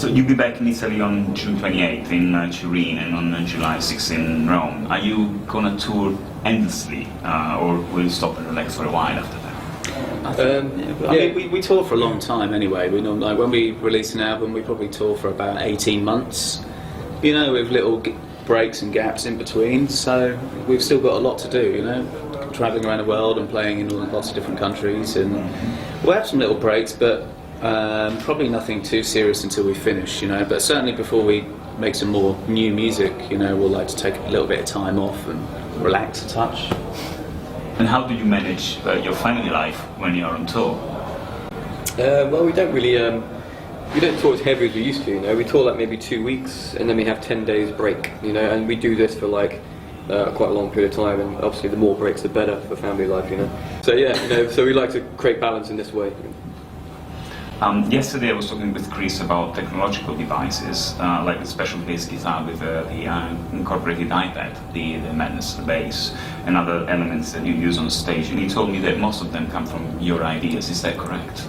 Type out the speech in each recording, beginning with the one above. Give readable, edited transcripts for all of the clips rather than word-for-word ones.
So you'll be back in Italy on June 28th in Turin and on July 6th in Rome. Are you gonna tour endlessly, or will you stop and relax for a while after that? I mean, we tour for a long time anyway. We normally, like, when we release an album, we probably tour for about 18 months. You know, with little breaks and gaps in between. So we've still got a lot to do. You know, traveling around the world and playing in lots of different countries, and we'll have some little breaks, but probably nothing too serious until we finish. You know, but certainly before we make some more new music, you know, we'll like to take a little bit of time off and relax a touch. And how do you manage your family life when you're on tour? Well, we don't really, we don't tour as heavy as we used to, you know. We tour like maybe 2 weeks and then we have 10 days break, you know, and we do this for like quite a long period of time, and obviously the more breaks the better for family life, you know. So yeah, you know, so we like to create balance in this way. Yesterday I was talking with Chris about technological devices, like the special bass guitar with the incorporated iPad, the Madness, the bass, and other elements that you use on stage. And he told me that most of them come from your ideas. Is that correct?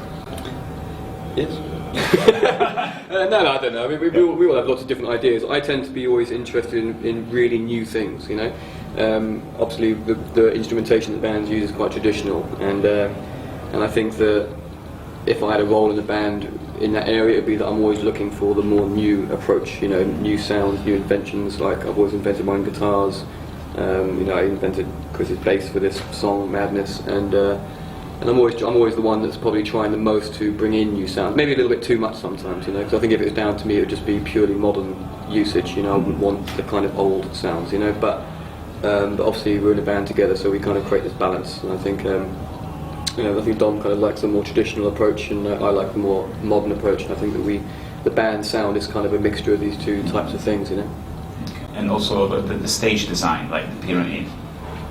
Yes. No, I don't know. I mean, we all have lots of different ideas. I tend to be always interested in really new things, you know. Obviously, the instrumentation that bands use is quite traditional, and I think that if I had a role in the band in that area, it would be that I'm always looking for the more new approach, you know, new sounds, new inventions. Like I've always invented my own guitars. You know, I invented Chris's bass for this song, Madness, and I'm always the one that's probably trying the most to bring in new sounds. Maybe a little bit too much sometimes, you know, because I think if it was down to me, it would just be purely modern usage. You know, I wouldn't want the kind of old sounds, you know. But obviously we're in a band together, so we kind of create this balance, and I think. You know, I think Dom kind of likes the more traditional approach, and I like the more modern approach. And I think that the band sound is kind of a mixture of these two types of things, you know. And also the stage design, like the pyramid.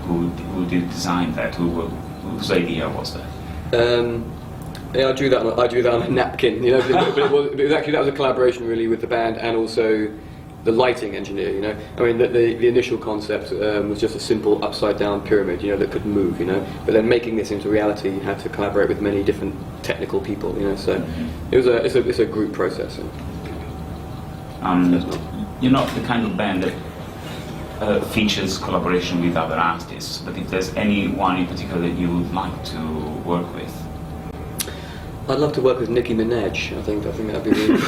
Who did design that? Whose idea was that? Yeah, I drew that on a napkin, you know. But it was actually, that was a collaboration really with the band and also the lighting engineer, you know. I mean, the initial concept was just a simple upside-down pyramid, you know, that could move, you know. But then making this into reality, you had to collaborate with many different technical people, you know. So it's a group process. You're not the kind of band that features collaboration with other artists, but if there's anyone in particular that you would like to work with. I'd love to work with Nicki Minaj. I think that'd be really.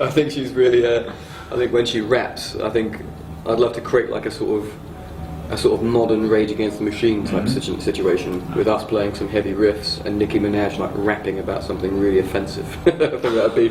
I think she's really. I think when she raps, I think I'd love to create like a sort of modern Rage Against the Machine type situation with us playing some heavy riffs and Nicki Minaj like rapping about something really offensive. I think that'd be.